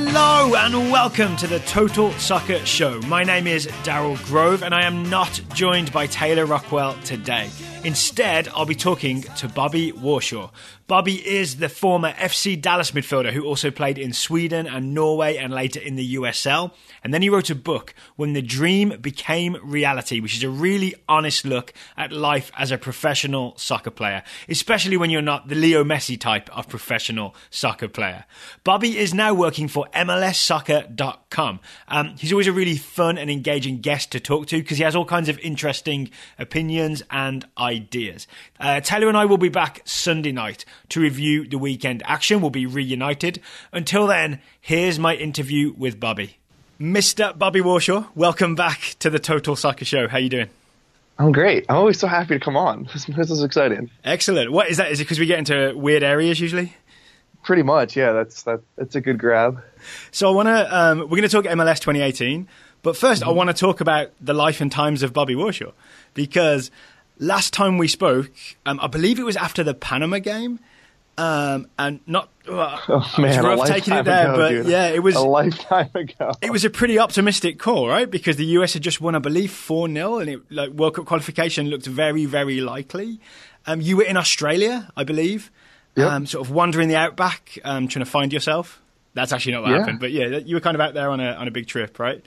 Hello and welcome to the Total Soccer Show. My name is Daryl Grove and I am not joined by Taylor Rockwell today. Instead, I'll be talking to Bobby Warshaw. Bobby is the former FC Dallas midfielder who also played in Sweden and Norway and later in the USL. And then he wrote a book, When the Dream Became Reality, which is a really honest look at life as a professional soccer player, especially when you're not the Leo Messi type of professional soccer player. Bobby is now working for MLSsoccer.com. He's always a really fun and engaging guest to talk to because he has all kinds of interesting opinions and ideas. Taylor and I will be back Sunday night to review the weekend action. We'll be reunited. Until then, here's my interview with Bobby. Mr. Bobby Warshaw, welcome back to the Total Soccer Show. How you doing? I'm great. I'm always so happy to come on. This is exciting. Excellent. What is that? Is it because we get into weird areas usually? Pretty much, yeah. That's a good grab. So I want to we're going to talk MLS 2018, but first I want to talk about the life and times of Bobby Warshaw because last time we spoke, I believe it was after the Panama game, and not. Oh man, rough a lifetime taking it there, ago, but dude. yeah, it was a lifetime ago. It was a pretty optimistic call, right? Because the US had just won, I believe, 4-0, and World Cup qualification looked very, very likely. You were in Australia, I believe, yep. Sort of wandering the outback, trying to find yourself. That's actually not what happened, but yeah, you were kind of out there on a big trip, right?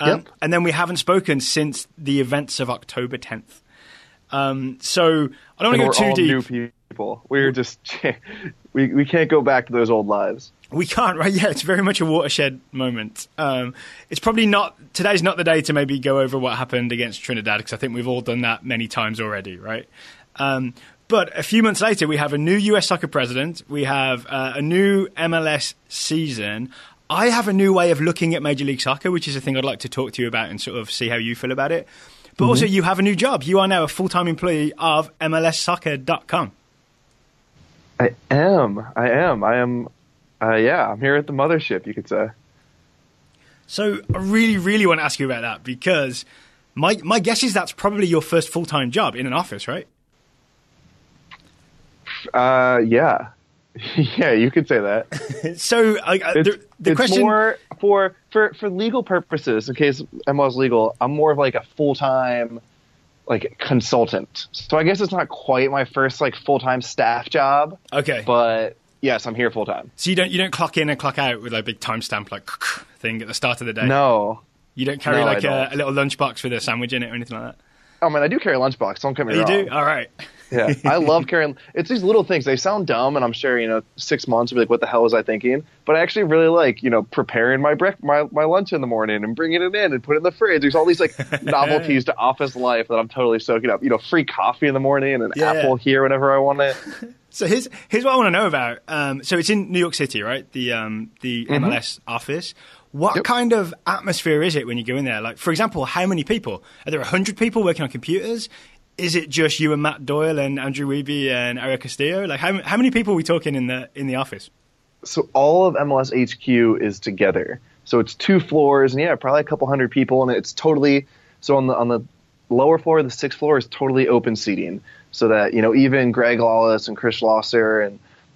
Yep. And then we haven't spoken since the events of October 10th. So I don't want to go too deep. New people. We're just we can't go back to those old lives. We can't, right? Yeah, it's very much a watershed moment. It's probably not today's not the day to maybe go over what happened against Trinidad because I think we've all done that many times already, right? But a few months later, we have a new US soccer president. We have a new MLS season. I have a new way of looking at Major League Soccer, which is a thing I'd like to talk to you about and sort of see how you feel about it. But also, you have a new job. You are now a full-time employee of MLSsoccer.com. I am. I'm here at the mothership, you could say. So I really, really want to ask you about that because my guess is that's probably your first full-time job in an office, right? Yeah. Yeah, you could say that. So the question... more for legal purposes, in case MLS legal, I'm more of like a full-time consultant. So I guess it's not quite my first full-time staff job. Okay. But yes, I'm here full-time. So you don't clock in and clock out with a big timestamp thing at the start of the day? No. You don't carry a little lunchbox with a sandwich in it or anything like that? Oh man, I do carry a lunchbox, don't get me wrong. You do? All right. Yeah, I love carrying. It's these little things. They sound dumb, and I'm sure 6 months will be like, "What the hell was I thinking?" But I actually really like preparing my lunch in the morning and bringing it in and put it in the fridge. There's all these novelties to office life that I'm totally soaking up. Free coffee in the morning and an apple here whenever I want it. So here's what I want to know about. So it's in New York City, right? The MLS office. What kind of atmosphere is it when you go in there? Like, for example, how many people? Are there 100 people working on computers? Is it just you and Matt Doyle and Andrew Wiebe and Ariel Castillo? Like, how many people are we talking in the office? So all of MLS HQ is together. So it's 2 floors, and probably a couple hundred people, and it's totally so on the lower floor, the 6th floor is totally open seating, so that even Greg Lawless and Chris Schlosser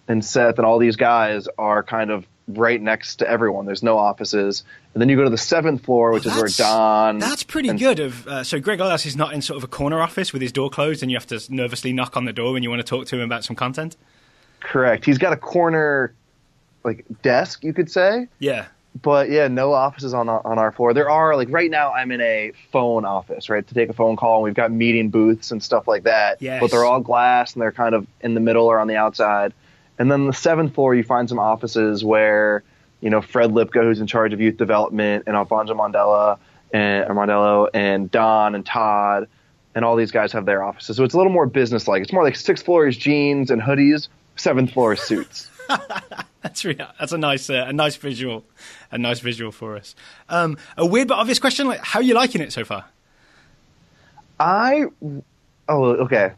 and Seth and all these guys are kind of right next to everyone. There's no offices. And then you go to the 7th floor, which is where Don... That's pretty good. So Greg Lawless is not in sort of a corner office with his door closed and you have to nervously knock on the door when you want to talk to him about some content? Correct. He's got a corner desk, you could say. Yeah. But no offices on our floor. There are, right now I'm in a phone office, right, to take a phone call, and we've got meeting booths and stuff like that. Yes. But they're all glass, and they're kind of in the middle or on the outside. And then the 7th floor, you find some offices where, Fred Lipka, who's in charge of youth development, and Alfonso Mondello and Don and Todd, and all these guys have their offices. So it's a little more business-like. It's more like 6th floor is jeans and hoodies, 7th floor is suits. That's a nice visual for us. A weird but obvious question: how are you liking it so far? Okay.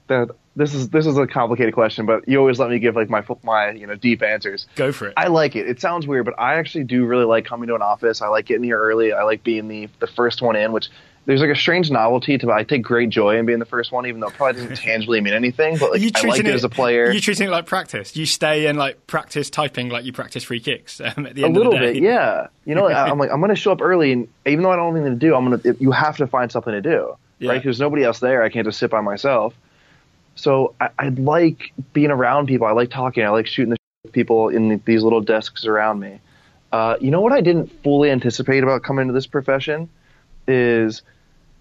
This is a complicated question, but you always let me give my deep answers. Go for it. I like it. It sounds weird, but I actually do really like coming to an office. I like getting here early. I like being the first one in, which there's like a strange novelty to it. I take great joy in being the first one, even though it probably doesn't tangibly mean anything. But like, I like it as a player. You're treating it like practice. You stay and like practice typing like you practice free kicks at the end of the day. A little bit, yeah. You know, I'm like, I'm going to show up early, and even though I don't have anything to do, you have to find something to do, right? Because there's nobody else there. I can't just sit by myself. So I like being around people. I like talking. I like shooting the shit with people in these little desks around me. You know what I didn't fully anticipate about coming into this profession is,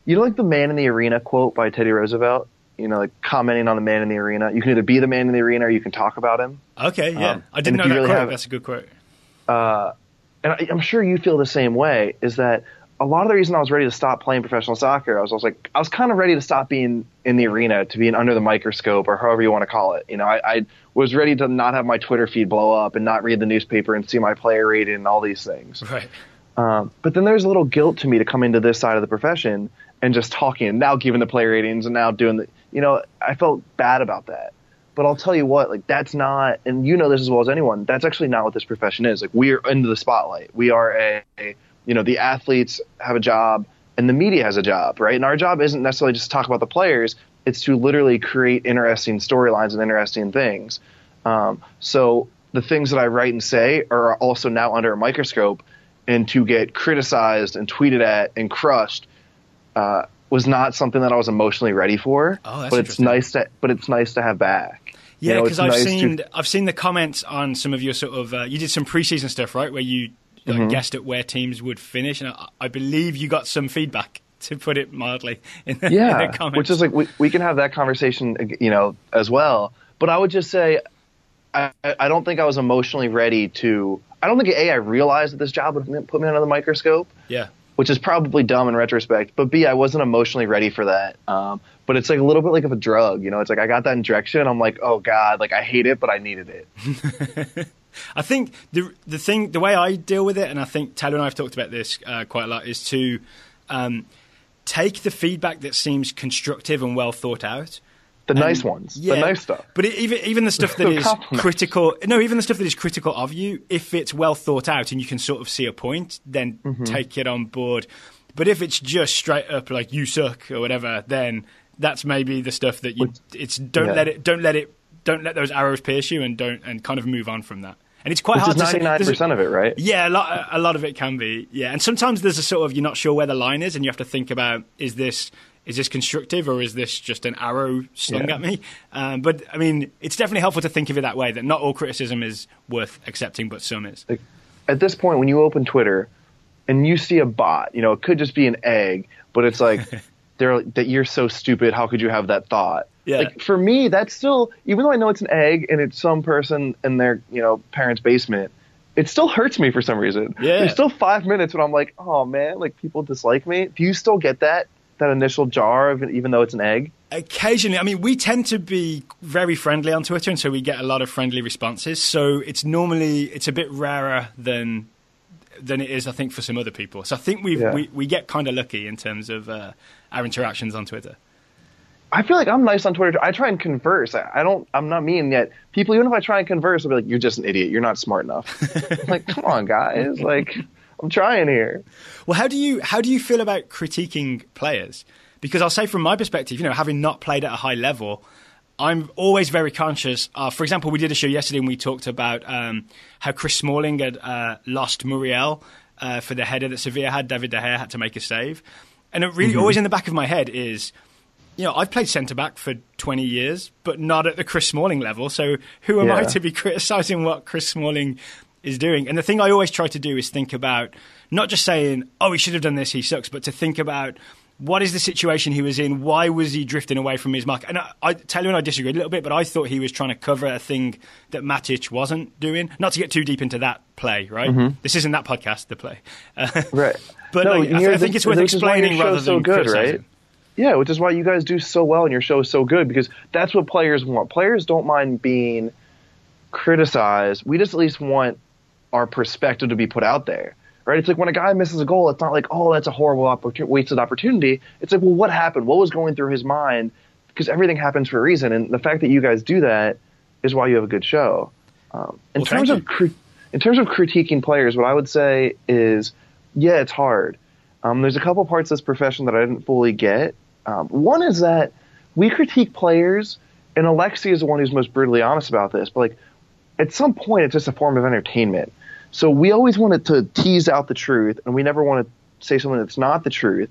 you know, like the man in the arena quote by Teddy Roosevelt, you know, like commenting on the man in the arena. You can either be the man in the arena or you can talk about him. Okay, yeah. I didn't know that really quote. That's a good quote. And I'm sure you feel the same way, is that a lot of the reason I was ready to stop playing professional soccer, I was kind of ready to stop being in the arena, to being under the microscope, or however you want to call it. You know, I was ready to not have my Twitter feed blow up and not read the newspaper and see my player rating and all these things. Right. But then there's a little guilt to me to come into this side of the profession and just talking, and now giving the player ratings and now doing the, you know, I felt bad about that. But I'll tell you what, like, that's not, and you know this as well as anyone, that's actually not what this profession is. Like, we are into the spotlight. We are you know, the athletes have a job and the media has a job, right? And our job isn't necessarily just to talk about the players. It's to literally create interesting storylines and interesting things. So the things that I write and say are also now under a microscope, and to get criticized and tweeted at and crushed was not something that I was emotionally ready for. Oh, that's but it's nice to have back. Yeah, because I've seen the comments on some of your sort of you did some preseason stuff, right, where you guessed at where teams would finish, and I believe you got some feedback, to put it mildly, in the comments. Which is like we can have that conversation, you know, as well. But I would just say I don't think I was emotionally ready to. I don't think I realized that this job would put me under the microscope. Yeah. Which is probably dumb in retrospect, but B, I wasn't emotionally ready for that. But it's like a little bit like of a drug, you know. It's like I got that injection. I'm like, oh God, like I hate it, but I needed it. I think the way I deal with it, and I think Taylor and I have talked about this quite a lot, is to take the feedback that seems constructive and well thought out. The nice ones, the nice stuff. But even the stuff that is critical, even the stuff that is critical of you, if it's well thought out and you can sort of see a point, then take it on board. But if it's just straight up like you suck or whatever, then that's maybe the stuff that don't let those arrows pierce you, and kind of move on from that. And it's quite hard to say. 99% of it, right? Yeah, a lot of it can be. Yeah, and sometimes there's a sort of, you're not sure where the line is, and you have to think about, is this constructive, or is this just an arrow slung at me? But I mean, it's definitely helpful to think of it that way, that not all criticism is worth accepting, but some is. Like, at this point, when you open Twitter and you see a bot, you know, it could just be an egg, but it's like, that you're so stupid, how could you have that thought? Yeah. Like, for me, that's still, even though I know it's an egg and it's some person in their, you know, parents' basement, it still hurts me for some reason. Yeah. There's still 5 minutes when I'm like, oh man, like people dislike me. Do you still get that initial jar of it, even though it's an egg? Occasionally. I mean, we tend to be very friendly on Twitter, and so we get a lot of friendly responses. So it's a bit rarer than it is, I think, for some other people. So I think we get kind of lucky in terms of our interactions on Twitter. I feel like I'm nice on Twitter. I try and converse. I'm not mean yet. People, even if I try and converse, will be like, "You're just an idiot. You're not smart enough." I'm like, come on, guys. Like, I'm trying here. Well, how do you feel about critiquing players? Because I'll say from my perspective, you know, having not played at a high level, I'm always very conscious. For example, we did a show yesterday and we talked about how Chris Smalling had lost Muriel for the header that Sevilla had. David De Gea had to make a save. And it really always in the back of my head is, you know, I've played centre-back for 20 years, but not at the Chris Smalling level. So who am I to be criticising what Chris Smalling is doing? And the thing I always try to do is think about, not just saying, oh, he should have done this, he sucks, but to think about, what is the situation he was in? Why was he drifting away from his mark? And Taylor and I disagreed a little bit, but I thought he was trying to cover a thing that Matic wasn't doing. Not to get too deep into that play, right? Mm-hmm. This isn't that podcast, the play. Right. But no, I think it's worth explaining rather than criticizing. Right? Yeah, which is why you guys do so well and your show is so good, because that's what players want. Players don't mind being criticized. We just at least want our perspective to be put out there, right? It's like when a guy misses a goal, it's not like, oh, that's a horrible wasted opportunity. It's like, well, what happened? What was going through his mind? Because everything happens for a reason, and the fact that you guys do that is why you have a good show. In terms of critiquing players, what I would say is, yeah, it's hard. There's a couple parts of this profession that I didn't fully get. One is that we critique players, and Alexi is the one who's most brutally honest about this, but like at some point it's just a form of entertainment. So we always wanted to tease out the truth, and we never want to say something that's not the truth.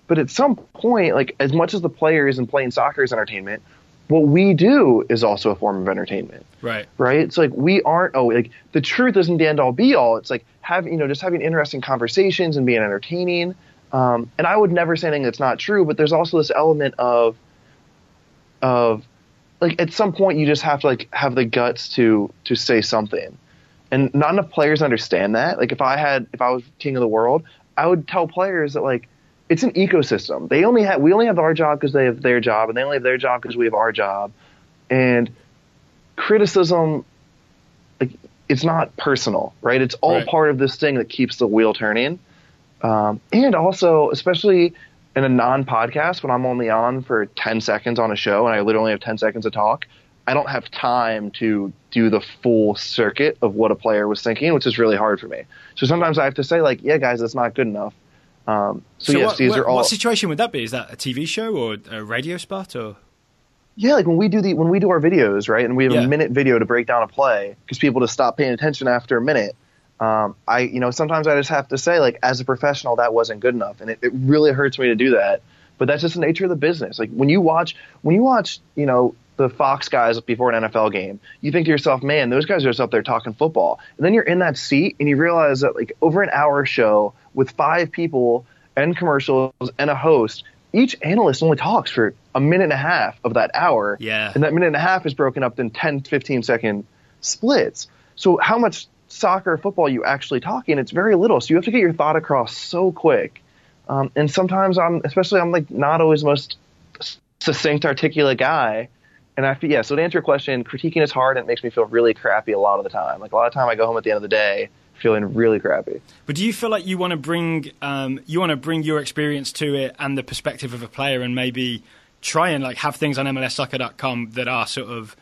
But at some point, like as much as the players and playing soccer is entertainment, what we do is also a form of entertainment. Right. Right. It's like we aren't. Like the truth isn't the end all be all. It's like just having interesting conversations and being entertaining. And I would never say anything that's not true. But there's also this element of like at some point you just have to like have the guts to say something. And not enough players understand that. Like if I was king of the world, I would tell players that like it's an ecosystem. We only have our job because they have their job, and they only have their job because we have our job. And criticism, like it's not personal, right? It's all part of this thing that keeps the wheel turning. And also, especially in a non-podcast, when I'm only on for 10 seconds on a show and I literally have 10 seconds to talk, I don't have time to do the full circuit of what a player was thinking, which is really hard for me. So sometimes I have to say, like, yeah, guys, that's not good enough. So yes, these are all. What situation would that be? Is that a TV show or a radio spot or? Yeah, like when we do our videos, right, and we have a minute video to break down a play because people just stop paying attention after a minute. Sometimes I just have to say, like, as a professional, that wasn't good enough, and it really hurts me to do that. But that's just the nature of the business. Like when you watch, the Fox guys before an NFL game, you think to yourself, man, those guys are just up there talking football. And then you're in that seat and you realize that like over an hour show with 5 people and commercials and a host, each analyst only talks for a minute and a half of that hour. Yeah. And that minute and a half is broken up in 10, 15 second splits. So how much soccer or football are you actually talking? It's very little. So you have to get your thought across so quick. And sometimes I'm like not always the most succinct, articulate guy. And so to answer your question, critiquing is hard and it makes me feel really crappy a lot of the time. Like a lot of time I go home at the end of the day feeling really crappy. But do you feel like you want to bring your experience to it and the perspective of a player and maybe try and like have things on MLSsoccer.com that are sort of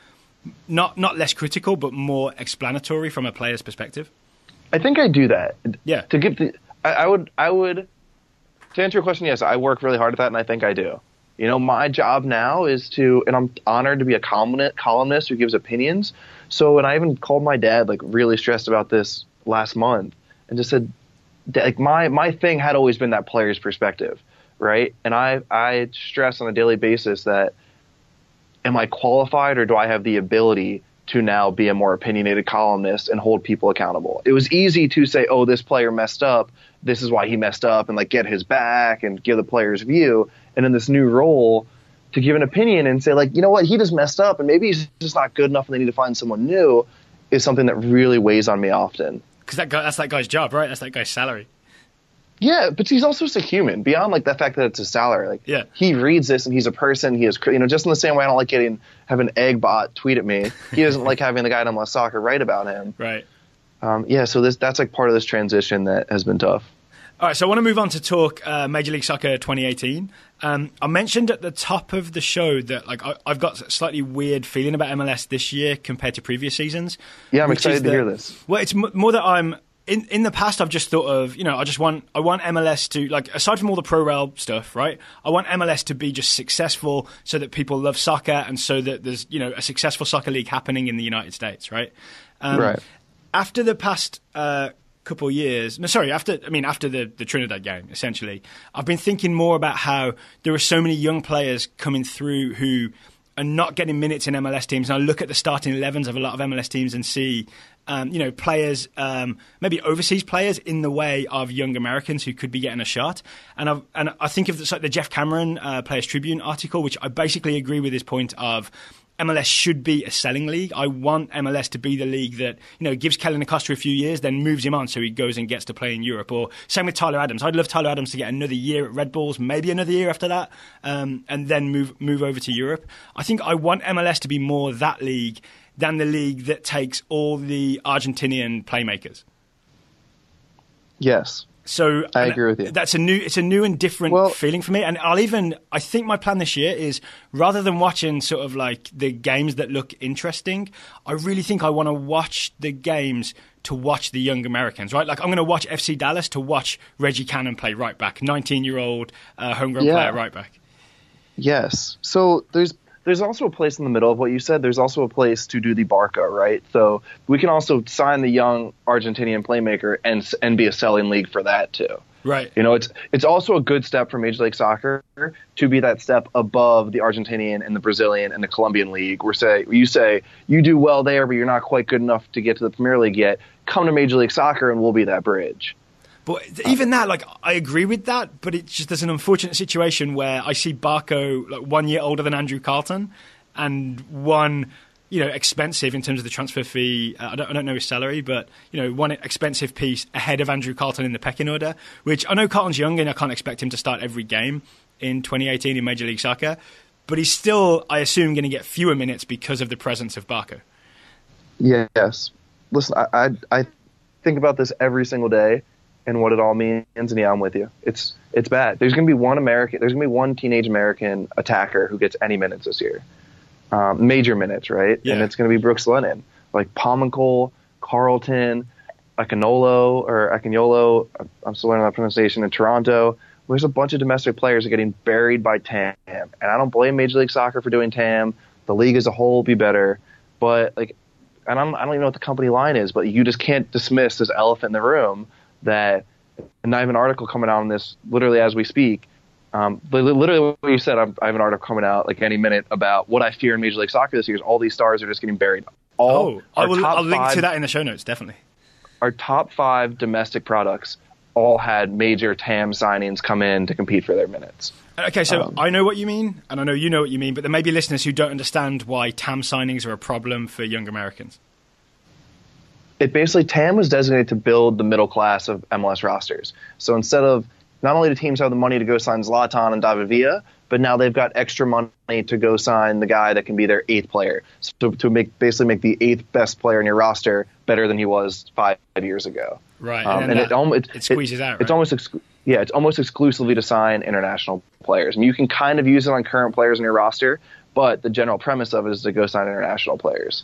not less critical but more explanatory from a player's perspective? I think I do that. Yeah. I would to answer your question, yes, I work really hard at that and I think I do. My job now is and I'm honored to be a columnist who gives opinions. So, and I even called my dad, like really stressed about this last month and just said, like my thing had always been that player's perspective, right? And I stress on a daily basis that am I qualified or do I have the ability to now be a more opinionated columnist and hold people accountable? It was easy to say, oh, this player messed up. This is why he messed up and like get his back and give the player's view. And in this new role to give an opinion and say like, you know what, he just messed up and maybe he's just not good enough and they need to find someone new is something that really weighs on me often. Because that's that guy's job, right? That's that guy's salary. Yeah, but he's also just a human. Beyond like the fact that it's a salary, like he reads this and he's a person. He is, just in the same way I don't like having Egg Bot tweet at me. He doesn't like having the guy at MLS Soccer write about him. Right. So that's like part of this transition that has been tough. All right, so I want to move on to talk Major League Soccer 2018. I mentioned at the top of the show that like I've got a slightly weird feeling about MLS this year compared to previous seasons. Yeah, I'm excited to hear this. Well, it's more that I'm in the past. I've just thought of I want MLS to like aside from all the pro rel stuff, right? I want MLS to be just successful so that people love soccer and so that there's a successful soccer league happening in the United States, right? Right. After the past couple of years, after the Trinidad game, essentially, I've been thinking more about how there are so many young players coming through who are not getting minutes in MLS teams. And I look at the starting 11s of a lot of MLS teams and see, players, maybe overseas players in the way of young Americans who could be getting a shot. And I think of the Jeff Cameron Players Tribune article, which I basically agree with his point of MLS should be a selling league. I want MLS to be the league that, gives Kellen Acosta a few years, then moves him on so he goes and gets to play in Europe. Or same with Tyler Adams. I'd love Tyler Adams to get another year at Red Bulls, maybe another year after that, and then move over to Europe. I think I want MLS to be more that league than the league that takes all the Argentinian playmakers. Yes. So I agree with you. It's a new and different feeling for me. And I think my plan this year is rather than watching sort of like the games that look interesting, I really think I want to watch the games to watch the young Americans, right? Like I'm going to watch FC Dallas to watch Reggie Cannon play right back, 19-year-old homegrown player right back. Yes. So there's also a place in the middle of what you said. There's also a place to do the Barca, right? So we can also sign the young Argentinian playmaker and be a selling league for that too. Right. You know, it's also a good step for Major League Soccer to be that step above the Argentinian and the Brazilian and the Colombian league. You say you do well there, but you're not quite good enough to get to the Premier League yet. Come to Major League Soccer and we'll be that bridge. But even that, like, I agree with that, but it's just there's an unfortunate situation where I see Barco like 1 year older than Andrew Carlton and one, expensive in terms of the transfer fee. I don't know his salary, but, one expensive piece ahead of Andrew Carlton in the pecking order, which I know Carlton's young and I can't expect him to start every game in 2018 in Major League Soccer, but he's still, I assume, going to get fewer minutes because of the presence of Barco. Yes. Listen, I think about this every single day and what it all means, and yeah, I'm with you. It's bad. There's going to be one teenage American attacker who gets any minutes this year. Major minutes, right? Yeah. And it's going to be Brooks Lennon. Like Pominkel, Carlton, Akinyolo, I'm still learning that pronunciation, in Toronto. There's a bunch of domestic players that are getting buried by TAM. And I don't blame Major League Soccer for doing TAM. The league as a whole will be better. But, I don't even know what the company line is, but you just can't dismiss this elephant in the room that, and I have an article coming out on this literally as we speak. Literally what you said, I have an article coming out like any minute about what I fear in Major League Soccer this year is all these stars are just getting buried. I'll link to that in the show notes, definitely. Our top 5 domestic products all had major TAM signings come in to compete for their minutes. Okay, so I know what you mean, and I know you know what you mean, but there may be listeners who don't understand why TAM signings are a problem for young Americans. TAM was designated to build the middle class of MLS rosters. So instead of, not only do teams have the money to go sign Zlatan and David Villa, but now they've got extra money to go sign the guy that can be their 8th player. So to make the 8th best player in your roster better than he was 5 years ago. Right, it squeezes out. Right? It's almost exclusively to sign international players. I mean, you can kind of use it on current players in your roster, but the general premise of it is to go sign international players.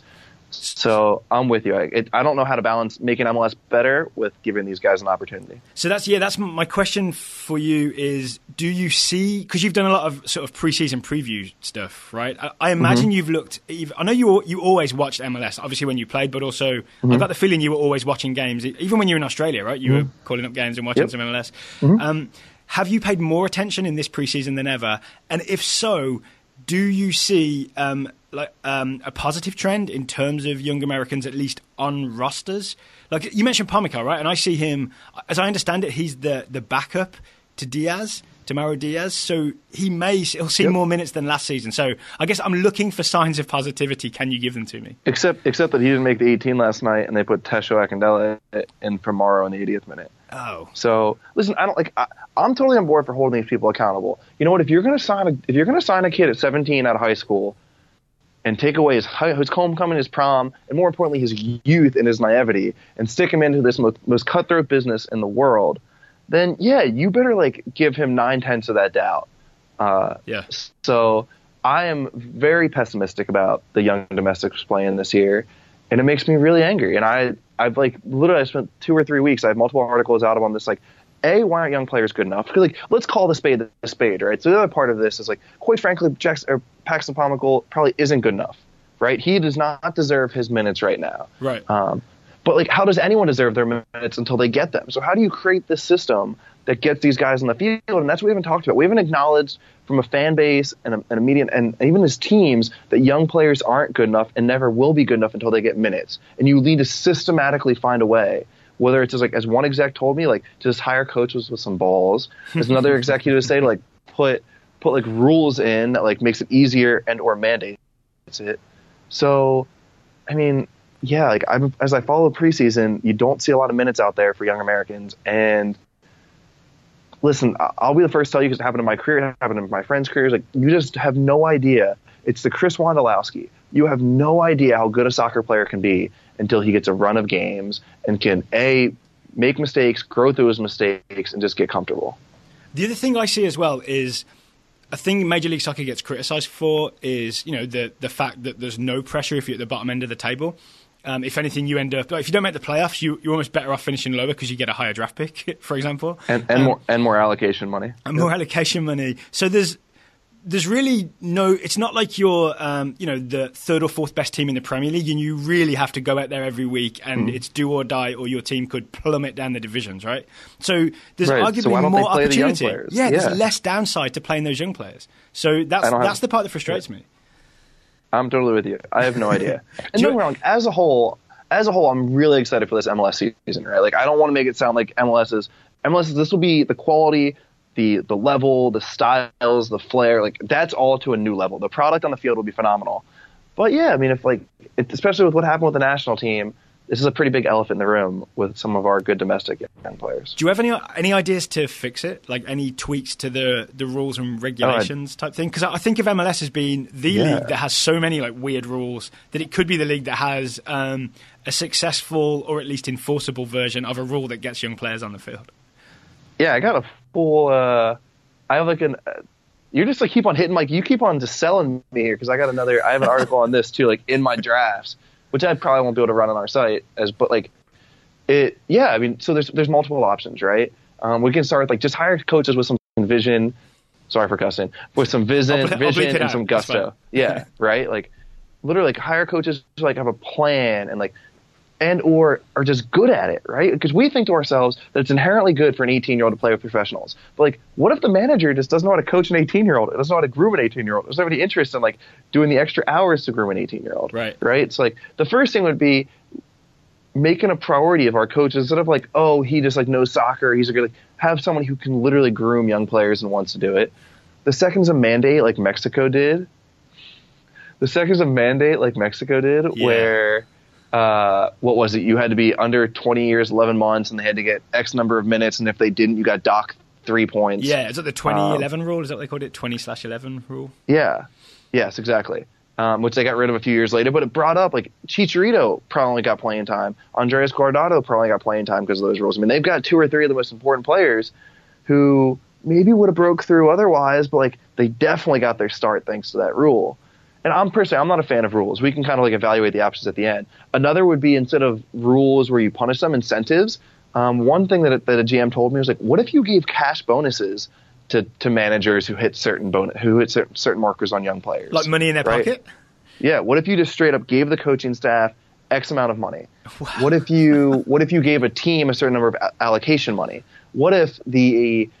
So I'm with you. I don't know how to balance making MLS better with giving these guys an opportunity. So that's my question for you is, do you see, because you've done a lot of sort of preseason preview stuff, right? I imagine you've looked, I know you always watched MLS, obviously when you played, but also I got the feeling you were always watching games, even when you were in Australia, right? You were calling up games and watching some MLS. Have you paid more attention in this preseason than ever? And if so, do you see a positive trend in terms of young Americans, at least on rosters? Like you mentioned Pominkel, right? And I see him, as I understand it, he's the backup to Mauro Diaz. So he'll see more minutes than last season. So I guess I'm looking for signs of positivity. Can you give them to me? Except that he didn't make the 18 last night, and they put Tesho Akindele in for Mauro in the 80th minute. Oh. So listen, I'm totally on board for holding these people accountable. You know what? If you're going to sign a kid at 17 out of high school and take away his homecoming, his prom, and more importantly, his youth and his naivety, and stick him into this most cutthroat business in the world, then yeah, you better give him 9/10 of that doubt. So I am very pessimistic about the young domestics playing this year, and it makes me really angry. And I've literally spent 2 or 3 weeks. I have multiple articles out on this. A, why aren't young players good enough? Because let's call the spade, right? So the other part of this is quite frankly, Paxton Pominkel probably isn't good enough, right? He does not deserve his minutes right now. Right. But how does anyone deserve their minutes until they get them? So how do you create this system that gets these guys on the field? And that's what we haven't talked about. We haven't acknowledged from a fan base and a media and even as teams that young players aren't good enough and never will be good enough until they get minutes. And you need to systematically find a way, whether it's as one exec told me, to just hire coaches with some balls. As another executive say to put rules in that makes it easier and or mandates it. So, I mean, yeah, as I follow the preseason, you don't see a lot of minutes out there for young Americans. And listen, I'll be the first to tell you, because it happened in my career, it happened in my friends' careers. You just have no idea. It's the Chris Wondolowski. You have no idea how good a soccer player can be until he gets a run of games and can make mistakes, grow through his mistakes, and just get comfortable. The other thing I see as well is a thing Major League Soccer gets criticised for is the fact that there's no pressure if you're at the bottom end of the table. If anything, you end up, like, if you don't make the playoffs, you're almost better off finishing lower because you get a higher draft pick, for example, and more allocation money, allocation money. So there's really no. It's not like you're the third or fourth best team in the Premier League, and you really have to go out there every week, and it's do or die, or your team could plummet down the divisions, right? So there's arguably more opportunity. There's less downside to playing those young players. So that's the part that frustrates me. I'm totally with you. I have no idea. And don't get me wrong, as a whole, I'm really excited for this MLS season, right? Like, I don't want to make it sound like MLS is. This will be the quality, the level, the styles, the flair, like, that's all to a new level. The product on the field will be phenomenal. But yeah, I mean, especially with what happened with the national team, this is a pretty big elephant in the room with some of our good domestic young players. Do you have any ideas to fix it? Like, any tweaks to the rules and regulations type thing? Because I think of MLS as being the league that has so many like weird rules that it could be the league that has a successful or at least enforceable version of a rule that gets young players on the field. Yeah, I got a full. I have like an. You're just like keep on hitting, like you keep on just selling me here because I have an article on this too, like in my drafts, which I probably won't be able to run on our site but like it. Yeah, I mean, so there's multiple options, right? We can start with like just hire coaches with some vision. Sorry for cussing. With some vision and some gusto. Yeah, right. Like literally, like hire coaches who like have a plan and like. And or are just good at it, right? Because we think to ourselves that it's inherently good for an 18-year-old to play with professionals. But like, what if the manager just doesn't know how to coach an 18-year-old? It doesn't know how to groom an 18-year-old. Doesn't have any interest in like doing the extra hours to groom an 18-year-old, right? It's like the first thing would be making a priority of our coaches instead of like, oh, he just like knows soccer. He's like have someone who can literally groom young players and wants to do it. The second is a mandate like Mexico did. Where. What was it? You had to be under 20 years, 11 months, and they had to get X number of minutes, and if they didn't, you got docked 3 points. Yeah, is that the 2011 rule? Is that what they called it? 20/11 rule? Yeah. Yes, exactly. Which they got rid of a few years later, but it brought up, like, Chicharito probably got playing time. Andres Guardado probably got playing time because of those rules. I mean, they've got 2 or 3 of the most important players who maybe would have broke through otherwise, but, like, they definitely got their start thanks to that rule. And I'm not a fan of rules. We can kind of like evaluate the options at the end. Another would be instead of rules where you punish them, incentives. One thing that a GM told me was like, what if you gave cash bonuses to managers who hit certain markers on young players, like money in their pocket? Yeah. What if you just straight up gave the coaching staff X amount of money? Wow. What if you gave a team a certain number of allocation money? What if the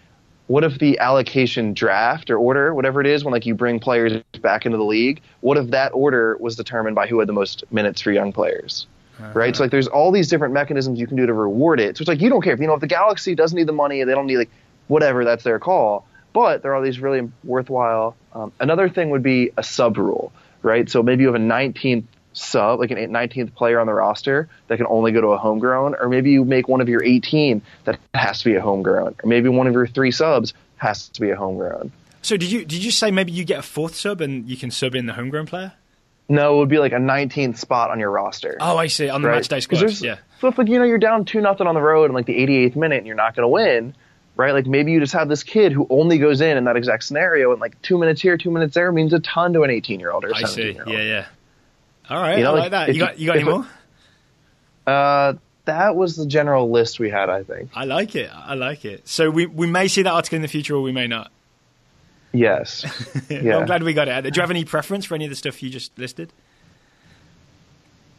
allocation draft or order, whatever it is, when like you bring players back into the league, what if that order was determined by who had the most minutes for young players, right? So like there's all these different mechanisms you can do to reward it. So it's like you don't care if the Galaxy doesn't need the money, they don't need like whatever, that's their call. But there are these really worthwhile. Another thing would be a sub rule, right? So maybe you have a 19th sub, like an 19th player on the roster that can only go to a homegrown, or maybe you make one of your 18 that has to be a homegrown, or maybe one of your 3 subs has to be a homegrown. So did you say maybe you get a 4th sub and you can sub in the homegrown player? No, it would be like a 19th spot on your roster. Oh, I see. On the match day squad. Yeah. So if like you're down 2-0 on the road in like the 88th minute and you're not going to win, right? Like maybe you just have this kid who only goes in that exact scenario, and like 2 minutes here, 2 minutes there means a ton to an 18-year-old or 17-year-old. Yeah. All right, I like that. You got any more? That was the general list we had, I think. I like it. So we may see that article in the future, or we may not. Yes. Yeah. Well, I'm glad we got it. Do you have any preference for any of the stuff you just listed?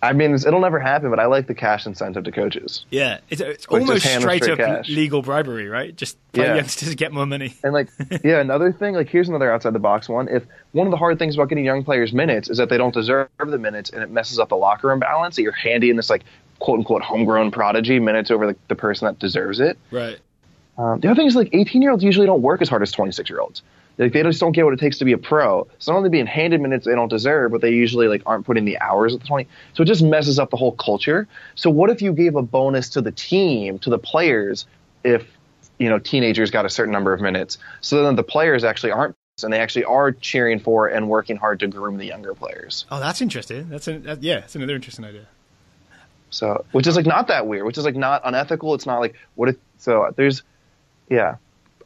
I mean, it'll never happen, but I like the cash incentive to coaches. Yeah, it's almost straight up cash. Legal bribery, right? Just play youngsters get more money. And like, another thing, like here's another outside the box one. If one of the hard things about getting young players minutes is that they don't deserve the minutes, and it messes up the locker room balance, that you're handing this like quote unquote homegrown prodigy minutes over the person that deserves it. Right. The other thing is like 18-year-olds usually don't work as hard as 26-year-olds. Like they just don't get what it takes to be a pro. It's not only being handed minutes they don't deserve, but they usually like aren't putting the hours at the 20. So it just messes up the whole culture. So what if you gave a bonus to the team, to the players, if teenagers got a certain number of minutes, so then the players actually aren't, and they actually are cheering for and working hard to groom the younger players. Oh, that's interesting. That's another interesting idea. So, which is like not that weird, which is like not unethical. It's not like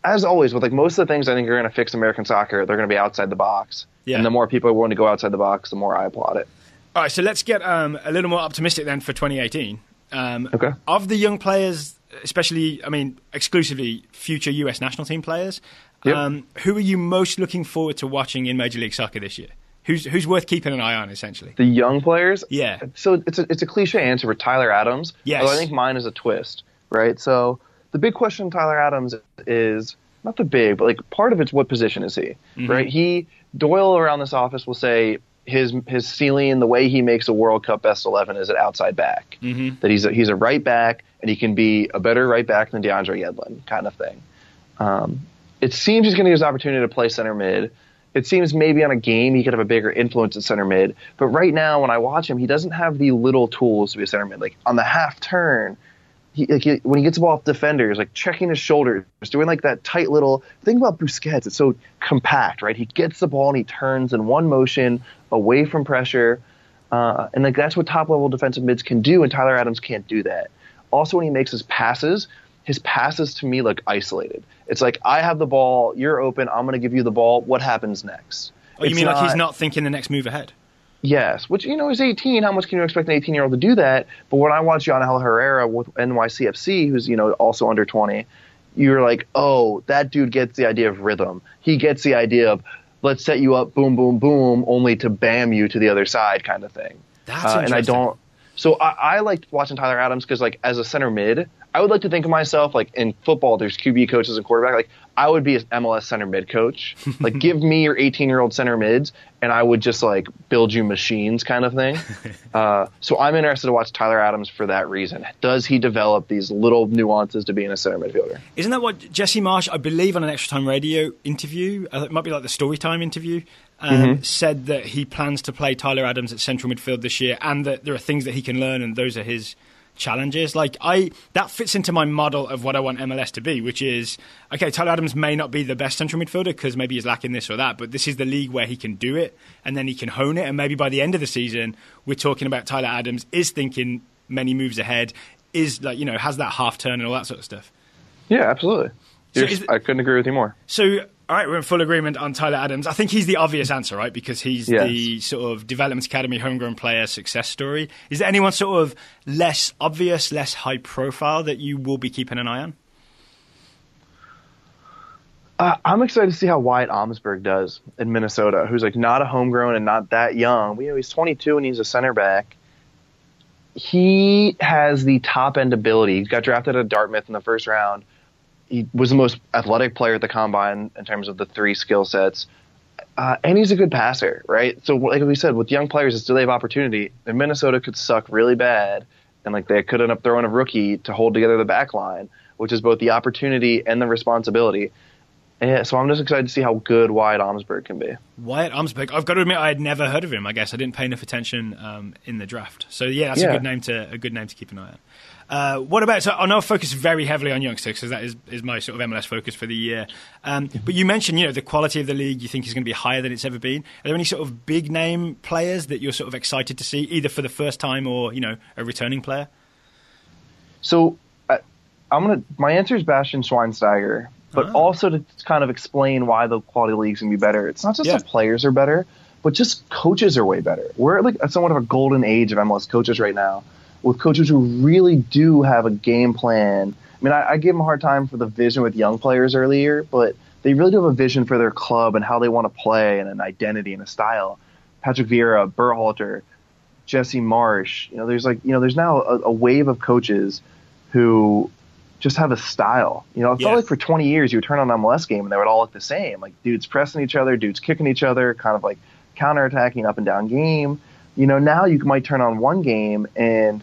as always, with like most of the things I think are going to fix American soccer, they're going to be outside the box. Yeah. And the more people are willing to go outside the box, the more I applaud it. All right, so let's get a little more optimistic then for 2018. Okay. Of the young players, especially, exclusively future US national team players, Yep. who are you most looking forward to watching in Major League Soccer this year? Who's worth keeping an eye on, essentially? The young players? Yeah. So it's a cliche answer for Tyler Adams. Yes. Although I think mine is a twist, right? So the big question with Tyler Adams is not the big, but like part of it's what position is he, right? Doyle around this office will say his ceiling, the way he makes a World Cup best 11 is at outside back. That he's a right back and he can be a better right back than DeAndre Yedlin kind of thing. It seems he's going to get his opportunity to play center mid. It seems maybe on a game he could have a bigger influence at center mid. But right now, when I watch him, he doesn't have the little tools to be a center mid. Like on the half turn, when he gets the ball off defenders, like checking his shoulders, doing like that tight little thing about Busquets. It's so compact, right? He gets the ball and he turns in one motion away from pressure. And like that's what top level defensive mids can do, and Tyler Adams can't do that. Also, when he makes his passes to me look isolated. It's like, I have the ball, you're open, I'm going to give you the ball. What happens next? Oh, you mean like he's not thinking the next move ahead? Yes, which, he's 18. How much can you expect an 18-year-old to do that? But when I watch Yonel Herrera with NYCFC, who's, also under 20, you're like, oh, that dude gets the idea of rhythm. He gets the idea of, let's set you up, boom, boom, boom, only to bam you to the other side kind of thing. That's interesting. And I don't. So I like watching Tyler Adams because, like, as a center mid, I would like to think of myself, like, in football, there's QB coaches and quarterback. Like, I would be an MLS center mid coach. Like, give me your 18-year-old center mids, and I would just, like, build you machines kind of thing. So I'm interested to watch Tyler Adams for that reason. Does he develop these little nuances to being a center midfielder? Isn't that what Jesse Marsh, I believe, on an Extra Time Radio interview, it might be like the Storytime interview, said that he plans to play Tyler Adams at central midfield this year, and that there are things that he can learn, and those are his challenges. Like, that fits into my model of what I want MLS to be, which is, okay, Tyler Adams may not be the best central midfielder because maybe he's lacking this or that, but this is the league where he can do it, and then he can hone it, and maybe by the end of the season, we're talking about Tyler Adams is thinking many moves ahead, is like, has that half turn and all that sort of stuff. Yeah, absolutely. I couldn't agree with you more. So, all right, we're in full agreement on Tyler Adams. I think he's the obvious answer, right? Because he's the sort of development academy homegrown player success story. Is there anyone sort of less obvious, less high profile that you will be keeping an eye on? I'm excited to see how Wyatt Omsberg does in Minnesota, who's like not a homegrown and not that young. He's 22 and he's a center back. He has the top end ability. He got drafted at Dartmouth in the first round. He was the most athletic player at the Combine in terms of the three skill sets. And he's a good passer, right? So like we said, with young players, it's do they have opportunity? And Minnesota could suck really bad, and like they could end up throwing a rookie to hold together the back line, which is both the opportunity and the responsibility. And so I'm just excited to see how good Wyatt Omsberg can be. Wyatt Omsberg, I've got to admit, I had never heard of him. I guess I didn't pay enough attention in the draft. So yeah, that's a good name to keep an eye on. What about, so I know I focus very heavily on youngsters because that is my sort of MLS focus for the year. But you mentioned, the quality of the league you think is going to be higher than it's ever been. Are there any sort of big name players that you're sort of excited to see, either for the first time or, a returning player? So my answer is Bastian Schweinsteiger, but also to kind of explain why the quality of the league's going to be better. It's not just the players are better, but just coaches are way better. We're at like somewhat of a golden age of MLS coaches right now, with coaches who really do have a game plan. I mean, I gave them a hard time for the vision with young players earlier, but they really do have a vision for their club and how they want to play and an identity and a style. Patrick Vieira, Berhalter, Jesse Marsh, there's now a wave of coaches who just have a style. It felt like for 20 years you would turn on an MLS game and they would all look the same. Like dudes pressing each other, dudes kicking each other, kind of like counterattacking up and down game. Now you might turn on one game and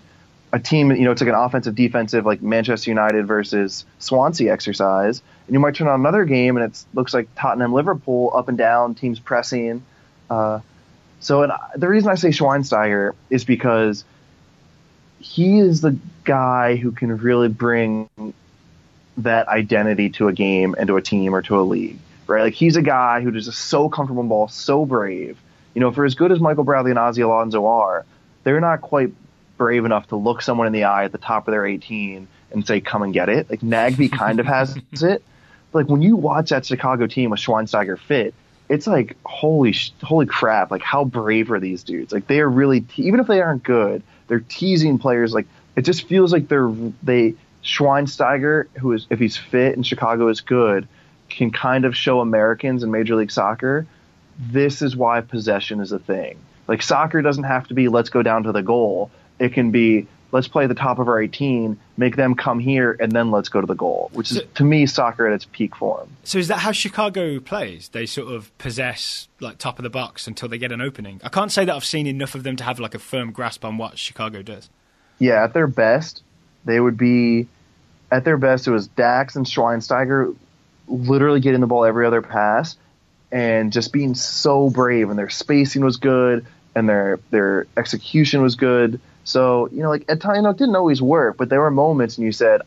a team, it's like an offensive, defensive, like Manchester United versus Swansea exercise. And you might turn on another game and it looks like Tottenham, Liverpool, up and down, teams pressing. The reason I say Schweinsteiger is because he is the guy who can really bring that identity to a game and to a team or to a league, right? Like he's a guy who is just so comfortable in ball, so brave. For as good as Michael Bradley and Ozzie Alonso are, they're not quite brave enough to look someone in the eye at the top of their 18 and say, come and get it. Like Nagby kind of has it. But like when you watch that Chicago team with Schweinsteiger fit, it's like holy crap! Like how brave are these dudes? Like they are really even if they aren't good, they're teasing players. Like it just feels like Schweinsteiger, who is if he's fit and Chicago is good, can kind of show Americans in Major League Soccer. This is why possession is a thing. Like soccer doesn't have to be let's go down to the goal. It can be let's play the top of our 18, make them come here, and then let's go to the goal, which is, to me, soccer at its peak form. So is that how Chicago plays? They sort of possess like top of the box until they get an opening? I can't say that I've seen enough of them to have like a firm grasp on what Chicago does. Yeah, at their best, they would be – at their best, it was Dax and Schweinsteiger literally getting the ball every other pass and just being so brave, and their spacing was good and their execution was good. So, like at times, it didn't always work, but there were moments and you said,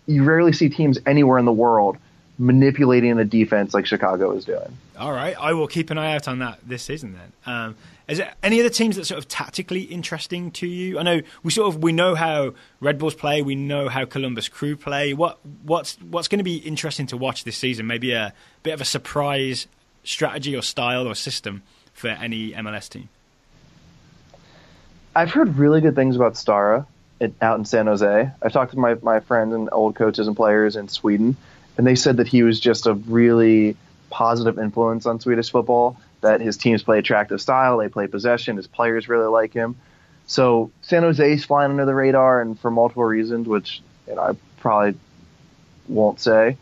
you rarely see teams anywhere in the world manipulating a defense like Chicago is doing. All right. I will keep an eye out on that this season then. Is there any other teams that sort of tactically interesting to you? I know we know how Red Bulls play. We know how Columbus Crew play. What's going to be interesting to watch this season? Maybe a bit of a surprise strategy or style or system for any MLS team? I've heard really good things about Stara out in San Jose. I've talked to my friends and old coaches and players in Sweden, and they said that he was just a really positive influence on Swedish football, that his teams play attractive style, they play possession, his players really like him. So San Jose's flying under the radar, and for multiple reasons, which I probably won't say.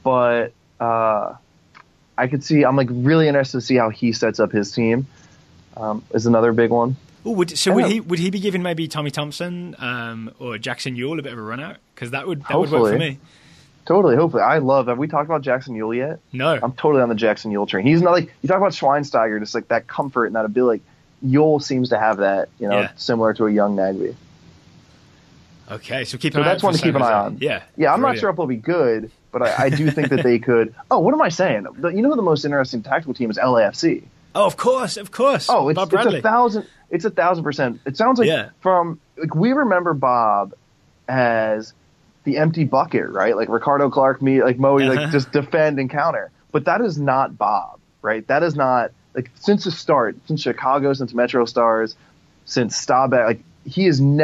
But I could see, I'm like really interested to see how he sets up his team is another big one. Ooh, would he be giving maybe Tommy Thompson or Jackson Ewell a bit of a run out? Because that would work for me. Totally, hopefully. Have we talked about Jackson Ewell yet? No. I'm totally on the Jackson Ewell train. He's not like, you talk about Schweinsteiger, just like that comfort and that ability. Ewell seems to have that, similar to a young Nagby. Okay, so keep an eye on. So that's one to keep an eye on. Yeah. Yeah, I'm not sure if they'll be good, but I do think that they could. Oh, what am I saying? You know who the most interesting tactical team is? LAFC. Oh, of course. Oh, Bob Bradley. It's 1,000%. It sounds like we remember Bob as the empty bucket, right? Like Ricardo Clark, Moe, just defend and counter. But that is not Bob, right? That is not since the start, since Chicago, since Metro Stars, since Staubach. He's an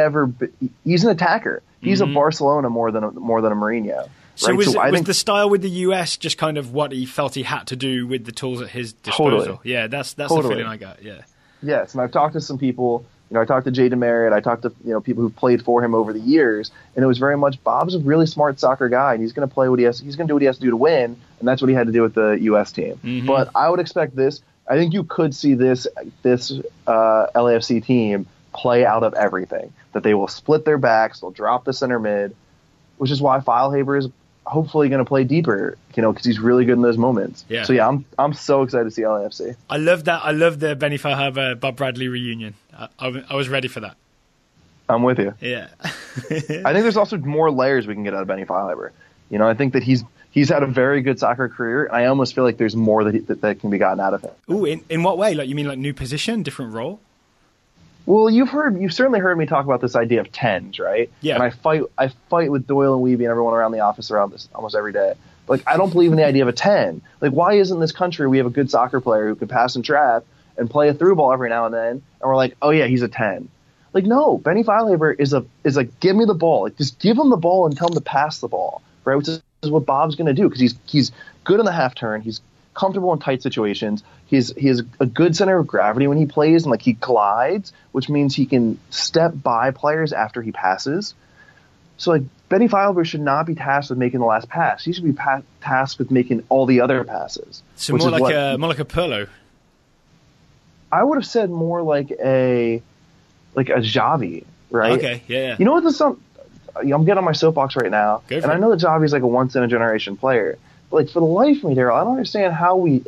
attacker. He's a Barcelona more than a Mourinho. So right? was the style with the US just kind of what he felt he had to do with the tools at his disposal? Totally. Yeah, that's the feeling I got. Yeah. Yes, and I've talked to some people. I talked to Jay DeMeritt. I talked to people who've played for him over the years, and it was very much Bob's a really smart soccer guy, and he's going to play what he has. He's going to do what he has to do to win, and that's what he had to do with the U.S. team. Mm-hmm. But I would expect this. I think you could see this LAFC team play out of everything. That they will split their backs, they'll drop the center mid, which is why Feilhaber is hopefully going to play deeper, because he's really good in those moments. Yeah. So yeah, I'm so excited to see LAFC. I love that. I love the Benny Feilhaber Bob Bradley reunion. I was ready for that. I'm with you. Yeah. I think there's also more layers we can get out of Benny Feilhaber. I think that he's had a very good soccer career, and I almost feel like there's more that can be gotten out of him. Ooh, in what way? You mean new position, different role? Well, you've certainly heard me talk about this idea of tens, right? Yeah. And I fight with Doyle and Wiebe and everyone around the office around this almost every day. I don't believe in the idea of a 10. Why isn't this country we have a good soccer player who can pass and trap and play a through ball every now and then, and we're like, oh yeah, he's a 10. No, Benny Feilhaber is give me the ball. Just give him the ball and tell him to pass the ball, right? Which is what Bob's going to do, because he's good in the half turn. He's comfortable in tight situations. He has a good center of gravity when he plays, and he glides, which means he can step by players after he passes. So Benny Feilhaber should not be tasked with making the last pass. He should be tasked with making all the other passes. So more like a Pirlo. I would have said more like a Xavi, right? Okay, yeah. You know what I'm getting on my soapbox right now, and I know that Xavi's a once in a generation player. But for the life of me, Daryl, I don't understand how we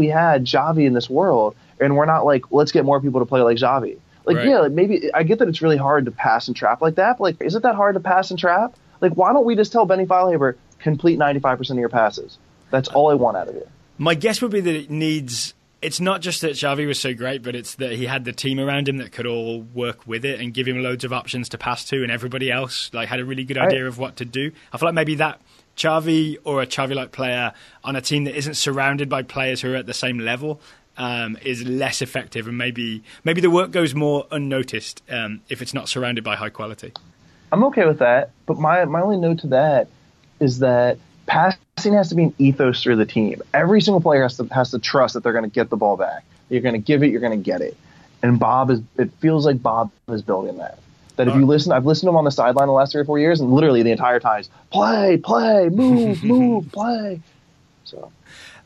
had Xavi in this world, and we're not let's get more people to play like Xavi. Right. Yeah, maybe I get that it's really hard to pass and trap like that, but is it that hard to pass and trap? Why don't we just tell Benny Feilhaber, complete 95% of your passes? That's all I want out of you. My guess would be that it's not just that Xavi was so great, but it's that he had the team around him that could all work with it and give him loads of options to pass to, and everybody else had a really good idea of what to do. I feel like maybe that Xavi or a Xavi-like player on a team that isn't surrounded by players who are at the same level is less effective, and maybe the work goes more unnoticed if it's not surrounded by high quality. I'm okay with that, but my only note to that is that passing has to be an ethos through the team. Every single player has to trust that they're going to get the ball back. You're going to give it, you're going to get it. And it feels like Bob is building that. That if you listen, I've listened to him on the sideline the last 3 or 4 years, and literally the entire time is play, move, play. So.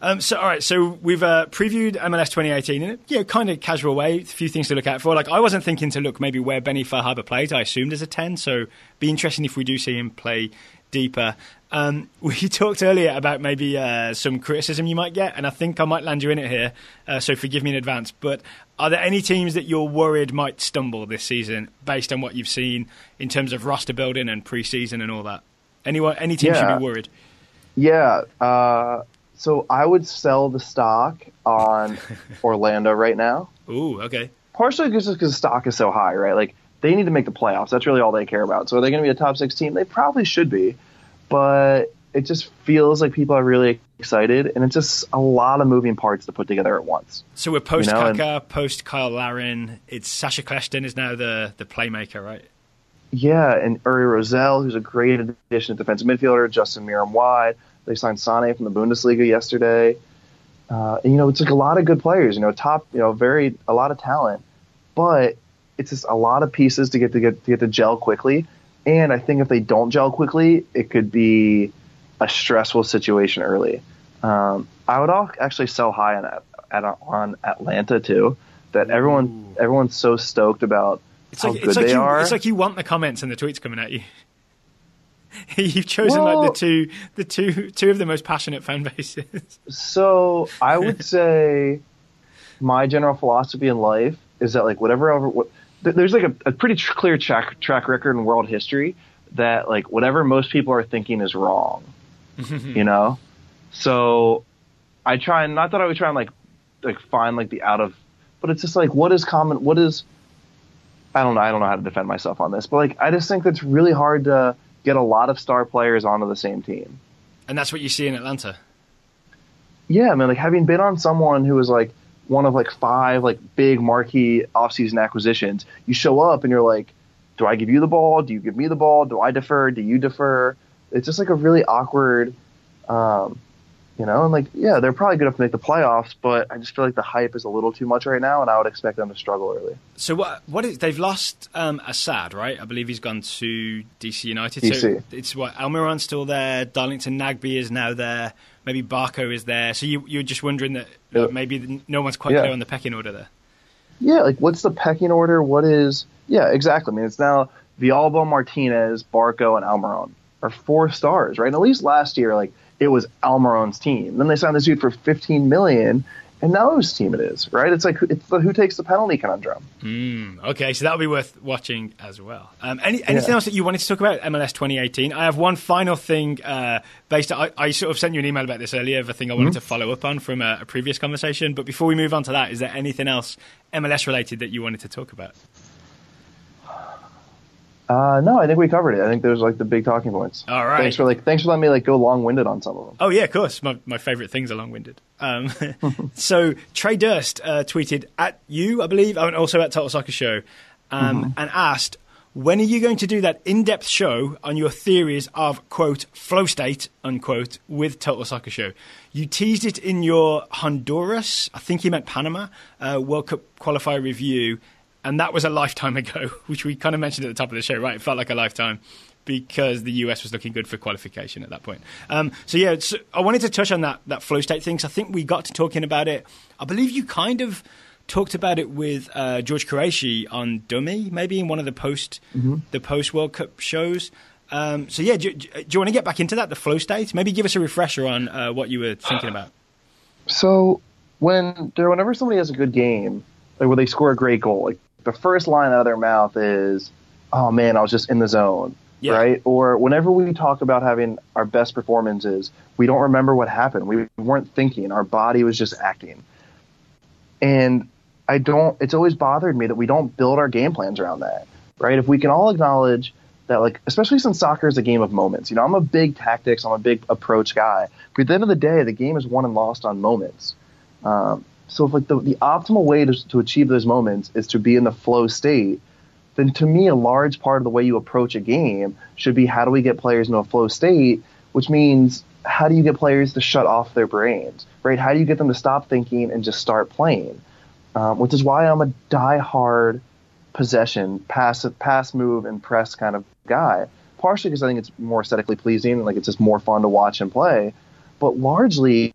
All right, so we've previewed MLS 2018 in a kind of casual way, a few things to look out for. Like, I wasn't thinking to look maybe where Benny Fajardo plays. I assumed as a 10, so be interesting if we do see him play deeper. We talked earlier about maybe some criticism you might get, and I think I might land you in it here, so forgive me in advance. But are there any teams that you're worried might stumble this season based on what you've seen in terms of roster building and preseason and all that? Any team should be worried? Yeah. So I would sell the stock on Orlando right now. Ooh, okay. Partially just because the stock is so high, right? Like, they need to make the playoffs. That's really all they care about. So are they going to be a top 6 team? They probably should be. But it just feels like people are really excited, and it's just a lot of moving parts to put together at once. So we're post-Kaka, post-Kyle Larin. It's Sasha Kleshton is now the playmaker, right? Yeah, and Uri Rosell, who's a great addition to defensive midfielder, Justin Miram wide. They signed Sane from the Bundesliga yesterday. And, it's like a lot of good players, top, a lot of talent. But it's just a lot of pieces to get to gel quickly. And I think if they don't gel quickly, it could be a stressful situation early. I would actually sell high on Atlanta too. That everyone's so stoked about how good they are. It's like you want the comments and the tweets coming at you. You've chosen the two of the most passionate fan bases. So I would say my general philosophy in life is that there's like a pretty clear track record in world history that like whatever most people are thinking is wrong, So I try, not that I would try and like find like the out of, but it's just like what is common, I don't know how to defend myself on this, but like I just think that's really hard to get a lot of star players onto the same team. And that's what you see in Atlanta. Yeah, I mean, like having been on someone who was like one of like 5 like big marquee offseason acquisitions, you show up and you're like, do I give you the ball? Do you give me the ball? Do I defer? Do you defer? It's just like a really awkward, and like, yeah, they're probably good enough to make the playoffs, but I just feel like the hype is a little too much right now, and I would expect them to struggle early. So what is, they've lost Assad, right? I believe he's gone to DC United. DC. So it's Almiron's still there, Darlington Nagbe is now there, maybe Barco is there. So you're just wondering that maybe no one's quite clear on the pecking order there. Yeah, like what's the pecking order? Yeah, exactly. I mean, it's now Villalba, Martinez, Barco, and Almiron are 4 stars, right? And at least last year, like, it was Almiron's team. Then they signed this dude for $15 million, and now whose team it is, right? It's like it's the who takes the penalty conundrum. Okay, so that'll be worth watching as well. Anything else that you wanted to talk about MLS 2018? I have one final thing based on, I sort of sent you an email about this earlier, the thing I wanted to follow up on from a previous conversation. But before we move on to that, is there anything else MLS related that you wanted to talk about? No, I think we covered it. I think those are like the big talking points. All right. Thanks for letting me like go long-winded on some of them. Oh yeah, of course. My favorite things are long-winded. So Trey Durst tweeted at you, I believe, and also at Total Soccer Show, and asked, when are you going to do that in-depth show on your theories of, quote, flow state, unquote, with Total Soccer Show? You teased it in your Honduras, I think he meant Panama, World Cup qualifier review. And that was a lifetime ago, which we kind of mentioned at the top of the show, right? It felt like a lifetime because the US was looking good for qualification at that point. So I wanted to touch on that flow state thing, because I think we got to talking about it. I believe you kind of talked about it with George Qureshi on Dummy, maybe in one of the post World Cup shows. Do you want to get back into that, the flow state? Maybe give us a refresher on what you were thinking about. So whenever somebody has a good game, like where they score a great goal, like the first line out of their mouth is, oh man, I was just in the zone, right? Or whenever we talk about having our best performances, we don't remember what happened. We weren't thinking. Our body was just acting. And it's always bothered me that we don't build our game plans around that, right? If we can all acknowledge that, like, especially since soccer is a game of moments. You know, I'm a big tactics, I'm a big approach guy. But at the end of the day, the game is won and lost on moments. So if, like, the optimal way to achieve those moments is to be in the flow state, then to me, a large part of the way you approach a game should be, how do we get players into a flow state, which means, how do you get players to shut off their brains, right? How do you get them to stop thinking and just start playing? Which is why I'm a die-hard possession, pass, move, and press kind of guy. Partially because I think it's more aesthetically pleasing, and like it's just more fun to watch and play. But largely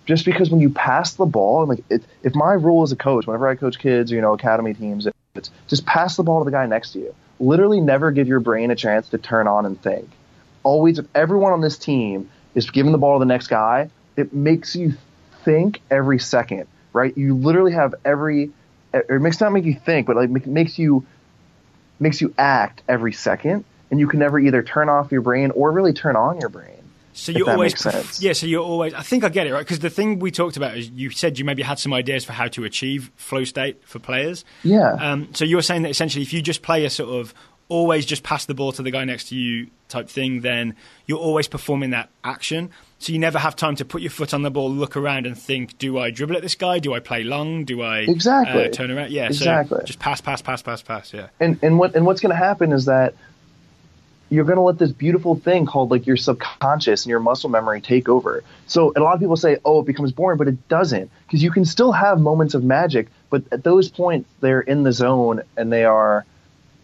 just because when you pass the ball, and like if my rule as a coach, whenever I coach kids or, you know, academy teams, it's just pass the ball to the guy next to you. Literally never give your brain a chance to turn on and think. Always, if everyone on this team is giving the ball to the next guy, it makes you think every second, right? You literally have it makes not make you think, but like makes you act every second, and you can never either turn off your brain or really turn on your brain. So you're always, so you're always, I think I get it, right? Because the thing we talked about is you said you maybe had some ideas for how to achieve flow state for players. Yeah. So you're saying that essentially if you just play a sort of always just pass the ball to the guy next to you type thing, then you're always performing that action. So you never have time to put your foot on the ball, look around and think, do I dribble at this guy? Do I play long? Do I turn around? Yeah, exactly. So just pass, yeah. And what's going to happen is that you're going to let this beautiful thing called like your subconscious and your muscle memory take over. So a lot of people say, oh, it becomes boring, but it doesn't, because you can still have moments of magic, but at those points they're in the zone and they're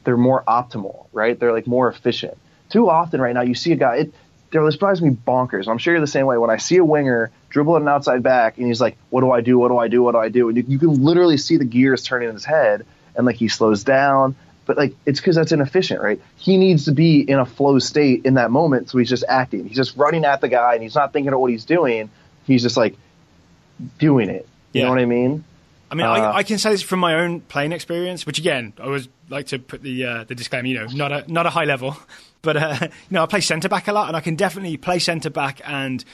more optimal, right? They're like more efficient. Too often right now you see a guy, this drives me bonkers. I'm sure you're the same way. When I see a winger dribble at an outside back and he's like, what do I do? What do I do? What do I do? And you can literally see the gears turning in his head, and like he slows down. But like it's because that's inefficient, right? He needs to be in a flow state in that moment, so he's just acting. He's just running at the guy, and he's not thinking of what he's doing. He's just like doing it. You know what I mean? I mean, I can say this from my own playing experience, which again, I always like to put the disclaimer, you know, not a high level, but you know, I play centre back a lot, and I can definitely play centre back and,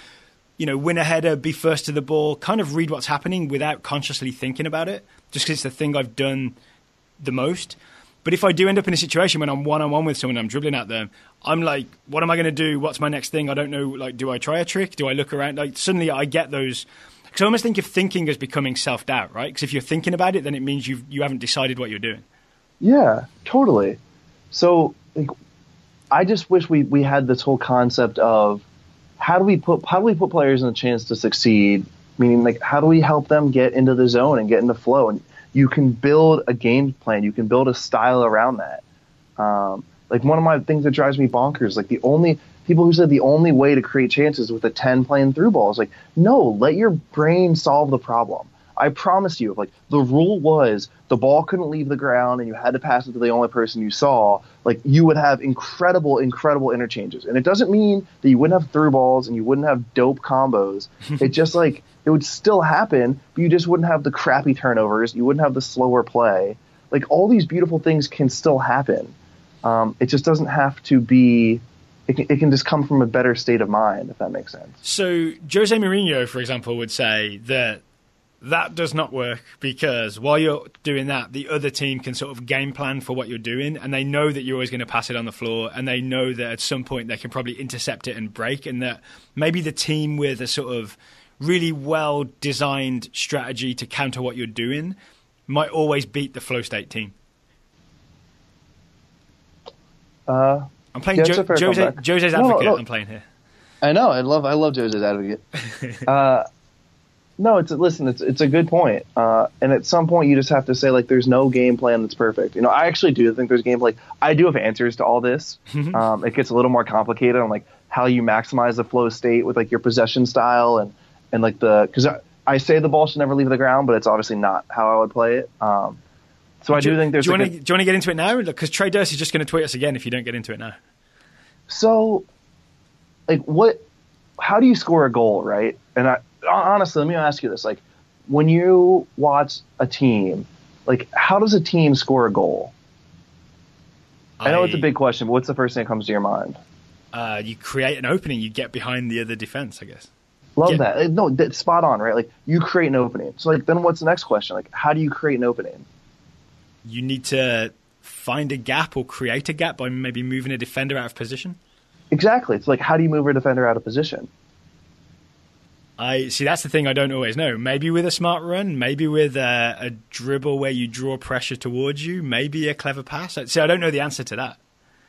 you know, win a header, be first to the ball, kind of read what's happening without consciously thinking about it, just because it's the thing I've done the most. But if I do end up in a situation when I'm one-on-one with someone, I'm dribbling at them, I'm like, what am I going to do? What's my next thing? I don't know. Like, do I try a trick? Do I look around? Like, suddenly I get those. Because I almost think of thinking as becoming self-doubt, right? Because if you're thinking about it, then it means you haven't decided what you're doing. Yeah, totally. So like, I just wish we had this whole concept of how do we put players in a chance to succeed? Meaning, like, how do we help them get into the zone and get into flow? And you can build a game plan. You can build a style around that. Like one of my things that drives me bonkers, like the only people who said the only way to create chances with a 10 playing through ball is like, no, let your brain solve the problem. I promise you, like the rule was the ball couldn't leave the ground and you had to pass it to the only person you saw, like you would have incredible interchanges. And it doesn't mean that you wouldn't have through balls and you wouldn't have dope combos. It just like, it would still happen, but you just wouldn't have the crappy turnovers. You wouldn't have the slower play. Like all these beautiful things can still happen. It just doesn't have to be. It can just come from a better state of mind, if that makes sense. So Jose Mourinho, for example, would say that does not work because while you're doing that, the other team can sort of game plan for what you're doing, and they know that you're always going to pass it on the floor, and they know that at some point they can probably intercept it and break, and that maybe the team with a sort of really well-designed strategy to counter what you're doing might always beat the flow state team. I'm playing Jose's advocate. No. I'm playing here. I know. I love Jose's advocate. No, it's a good point. And at some point you just have to say, like, there's no game plan that's perfect. You know, I actually do think there's game plan. Like, I do have answers to all this. It gets a little more complicated on like how you maximize the flow state with like your possession style and like because I say the ball should never leave the ground, but it's obviously not how I would play it. So I do think there's. Do you want to get into it now? Because Trey Durst is just going to tweet us again if you don't get into it now. So, like, how do you score a goal, right? And honestly, let me ask you this: like, when you watch a team, like, how does a team score a goal? I know it's a big question, but what's the first thing that comes to your mind? You create an opening. You get behind the other defense, I guess. Love that. No, that's spot on, right? Like, you create an opening. So, like, then what's the next question? Like, how do you create an opening? You need to find a gap or create a gap by maybe moving a defender out of position? Exactly. It's like, how do you move a defender out of position? I see. That's the thing I don't always know. Maybe with a smart run, maybe with a dribble where you draw pressure towards you, maybe a clever pass. See, I don't know the answer to that.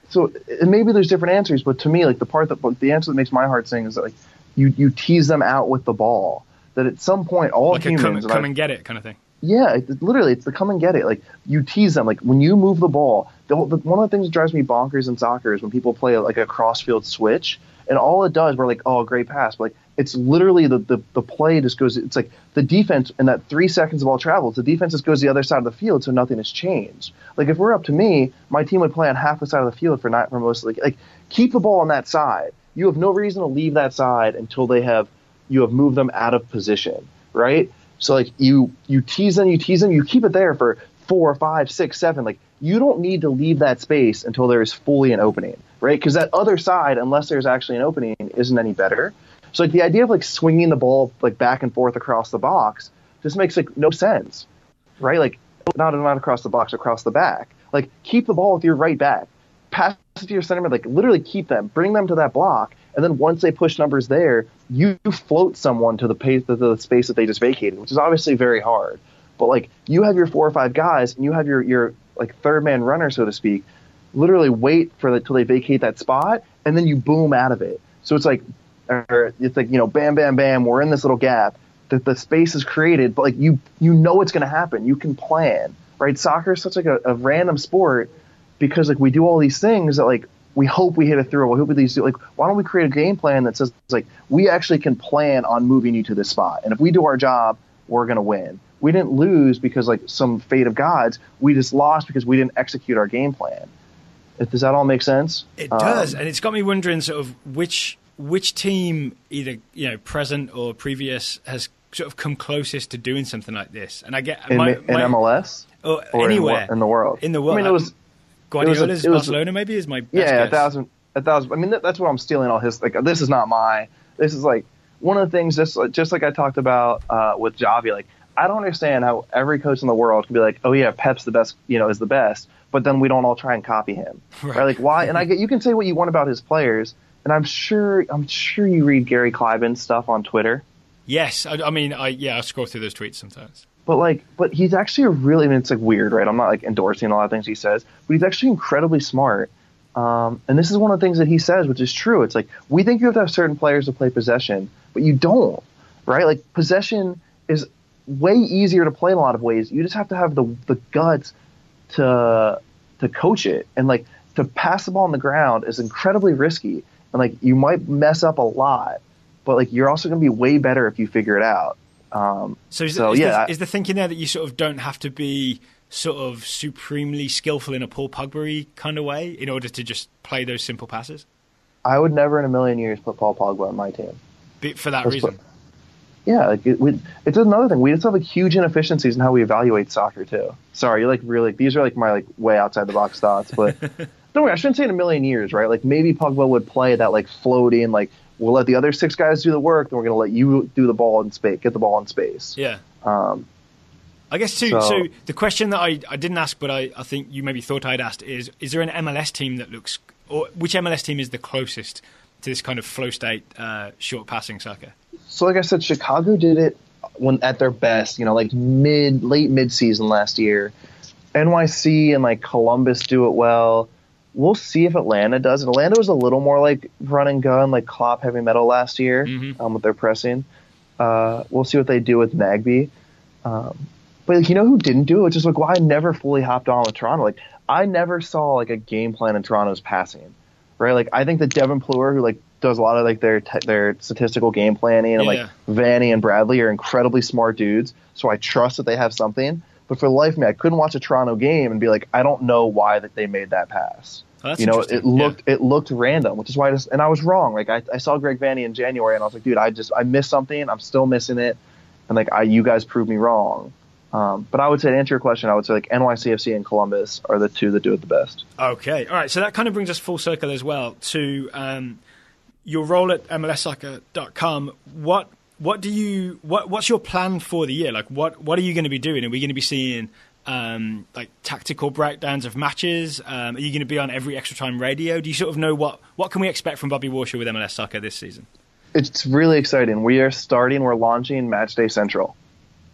So and maybe there's different answers, but to me, like the answer that makes my heart sing is that, like, you tease them out with the ball. That at some point, all like humans come and get it kind of thing. Yeah, literally, it's the come and get it. Like, you tease them. Like, when you move the ball, one of the things that drives me bonkers in soccer is when people play like a cross-field switch, and all it does, we're like, oh, great pass. But like, it's literally the play just goes. It's like the defense in that 3 seconds of all travel. The defense just goes the other side of the field, so nothing has changed. Like, if we're up to me, my team would play on half the side of the field for most. Like keep the ball on that side. You have no reason to leave that side until you have moved them out of position, right? So like you tease them, you keep it there for 4, 5, 6, 7. Like, you don't need to leave that space until there is fully an opening, right? Because that other side, unless there's actually an opening, isn't any better. So like the idea of like swinging the ball like back and forth across the box just makes like no sense, right? Like not across the box, across the back. Like, keep the ball with your right back, pass it to your center mid, like literally keep them, bring them to that block. And then once they push numbers there, you float someone to the space that they just vacated, which is obviously very hard. But like, you have your 4 or 5 guys, and you have your like third man runner, so to speak, literally wait till they vacate that spot, and then you boom out of it. So it's like bam, bam, bam. We're in this little gap. The space is created, but like you know it's going to happen. You can plan, right? Soccer is such like a random sport because like we do all these things that like. We hope we hit a throw. We hope these like. Why don't we create a game plan that says like we actually can plan on moving you to this spot, and if we do our job, we're gonna win. We didn't lose because like some fate of gods. We just lost because we didn't execute our game plan. Does that all make sense? It does, and it's got me wondering sort of which team, either present or previous, has sort of come closest to doing something like this. And I get in MLS or anywhere in the world. In the world, I mean, it was. Guardiola's Barcelona maybe is my best guess. 1,000. I mean, that's what I'm stealing all his. Like, this is not this is like one of the things. Just like I talked about with Javi. Like, I don't understand how every coach in the world can be like, oh yeah, Pep's the best. Is the best. But then we don't all try and copy him, right? Like, why? And you can say what you want about his players, and I'm sure you read Gary Kleiben's stuff on Twitter. Yes, I scroll through those tweets sometimes. But he's actually it's like weird, right? I'm not like endorsing a lot of things he says, but he's actually incredibly smart. And this is one of the things that he says, which is true. It's like, we think you have to have certain players to play possession, but you don't, right? Like, possession is way easier to play in a lot of ways. You just have to have the guts to coach it. And like, to pass the ball on the ground is incredibly risky. And like, you might mess up a lot, but like, you're also going to be way better if you figure it out. Is the thinking there that you sort of don't have to be sort of supremely skillful in a Paul Pogba kind of way in order to just play those simple passes? I would never in a million years put Paul Pogba on my team. For that reason? It's another thing. We just have like huge inefficiencies in how we evaluate soccer too. Sorry, you're like really, these are like my like way outside the box thoughts, but don't worry, I shouldn't say in a million years, right? Like, maybe Pogba would play that like floating, like, we'll let the other 6 guys do the work, then we're going to let you do the ball in space, get the ball in space. Yeah. I guess too. So the question that I didn't ask, but I think you maybe thought I'd asked is there an MLS team that looks, or which MLS team is the closest to this kind of flow state, short passing soccer? So like I said, Chicago did it when at their best, like late mid season last year. NYC and like Columbus do it well. We'll see if Atlanta does. Atlanta was a little more like run and gun, like Klopp heavy metal last year with their pressing. We'll see what they do with Nagby. But who didn't do it? Which is like why I never fully hopped on with Toronto. Like, I never saw like a game plan in Toronto's passing, right? Like, I think that Devin Pleur, who like does a lot of like their statistical game planning, and like Vanny and Bradley are incredibly smart dudes. So I trust that they have something. But for the life of me, I couldn't watch a Toronto game and be like, I don't know why that they made that pass. Oh, that's interesting. It looked random, which is why and I was wrong. Like, I saw Greg Vanny in January, and I was like, dude, I missed something. I'm still missing it, and like you guys proved me wrong. But I would say, to answer your question, I would say like NYCFC and Columbus are the 2 that do it the best. Okay, all right. So that kind of brings us full circle as well to your role at MLSsoccer.com. What's your plan for the year? Like, what are you going to be doing? Are we going to be seeing like tactical breakdowns of matches? Are you going to be on every Extra Time radio? Do you sort of know what can we expect from Bobby Warshaw with MLS Soccer this season? It's really exciting. We're launching Matchday Central.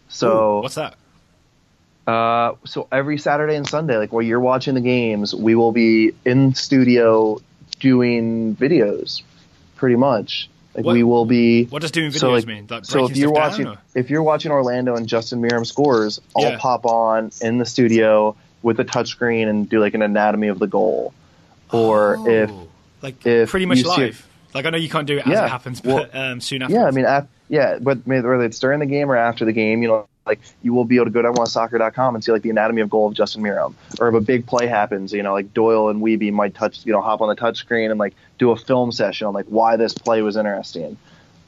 So ooh, what's that? So every Saturday and Sunday, like while you're watching the games, we will be in studio doing videos, pretty much. Like we will be. What does doing videos mean? Like so if you're watching Orlando and Justin Meram scores, I'll pop on in the studio with a touchscreen and do like an anatomy of the goal, or if pretty much live. Like I know you can't do it as it happens, but soon after. Yeah, I mean, but whether it's during the game or after the game, you know, like you will be able to go to MLSsoccer.com and see like the anatomy of goal of Justin Meram, or if a big play happens, you know, like Doyle and Weeby might hop on the touch screen and like do a film session on like why this play was interesting.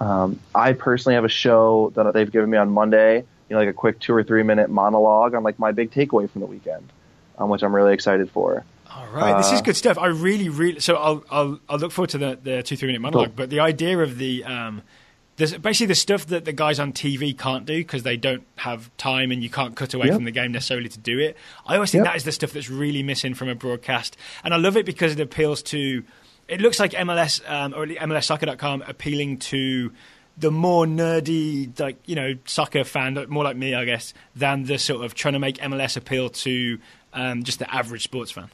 I personally have a show that they've given me on Monday, you know, like a quick 2 or 3 minute monologue on like my big takeaway from the weekend, which I'm really excited for. All right, this is good stuff. I really so I'll look forward to the 2-3 minute monologue. But the idea of the there's basically the stuff that the guys on TV can't do because they don't have time and you can't cut away from the game necessarily to do it. I always think that is the stuff that's really missing from a broadcast, and I love it because it appeals to. It looks like MLS or MLSsoccer.com appealing to the more nerdy, like, you know, soccer fan, more like me, I guess, than the sort of trying to make MLS appeal to just the average sports fan.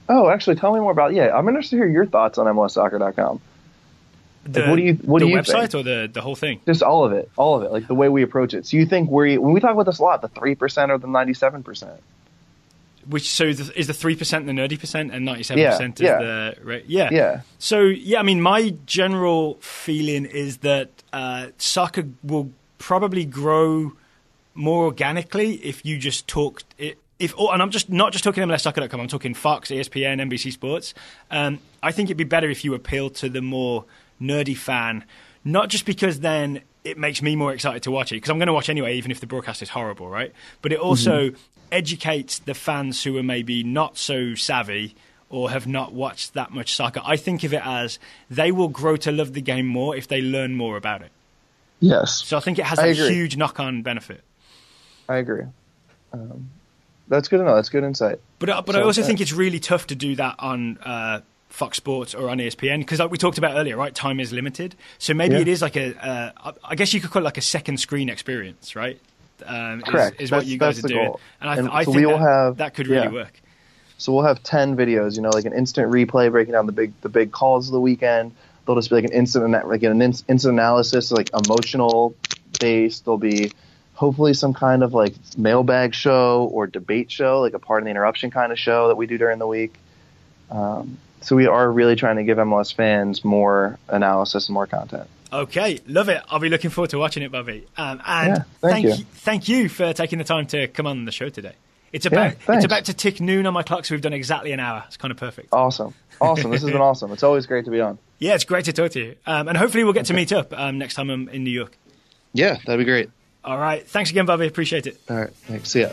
Oh, actually, tell me more about. Yeah, I'm interested to hear your thoughts on MLSsoccer.com. Like, what do you website think? Or the whole thing? Just all of it, like the way we approach it. So you think when we talk about this a lot, the 3% or the 97%? Which is the 3% the nerdy percent and 97% is the right? Yeah. So I mean, my general feeling is that soccer will probably grow more organically if you just talk it. And I'm not just talking MLSsoccer.com. I'm talking Fox, ESPN, NBC Sports. I think it'd be better if you appeal to the more nerdy fan, not just because then it makes me more excited to watch it, because I'm going to watch anyway, even if the broadcast is horrible, right? But it also educates the fans who are maybe not so savvy or have not watched that much soccer. I think of it as they will grow to love the game more if they learn more about it. Yes. So I think it has a huge knock-on benefit. I agree. That's good to know. That's good insight. But I also think it's really tough to do that on Fox Sports or on ESPN because, like we talked about earlier, right? Time is limited. So maybe it is like I guess you could call it like a second screen experience, right? Correct. Is what you guys are doing. Goal. And I think that could really work. So we'll have 10 videos, you know, like an instant replay breaking down the big calls of the weekend. There'll just be like an instant analysis, like emotional based. There'll be hopefully some kind of like mailbag show or debate show, like a Pardon the Interruption kind of show that we do during the week. So we are really trying to give MLS fans more analysis and more content. Okay, love it. I'll be looking forward to watching it, Bobby. Thank you for taking the time to come on the show today. It's about to tick noon on my clock, so we've done exactly an hour. It's kind of perfect. Awesome. This has been awesome. It's always great to be on. Yeah, it's great to talk to you. And hopefully we'll get to meet up next time I'm in New York. Yeah, that'd be great. All right. Thanks again, Bobby. Appreciate it. All right. Thanks. See ya.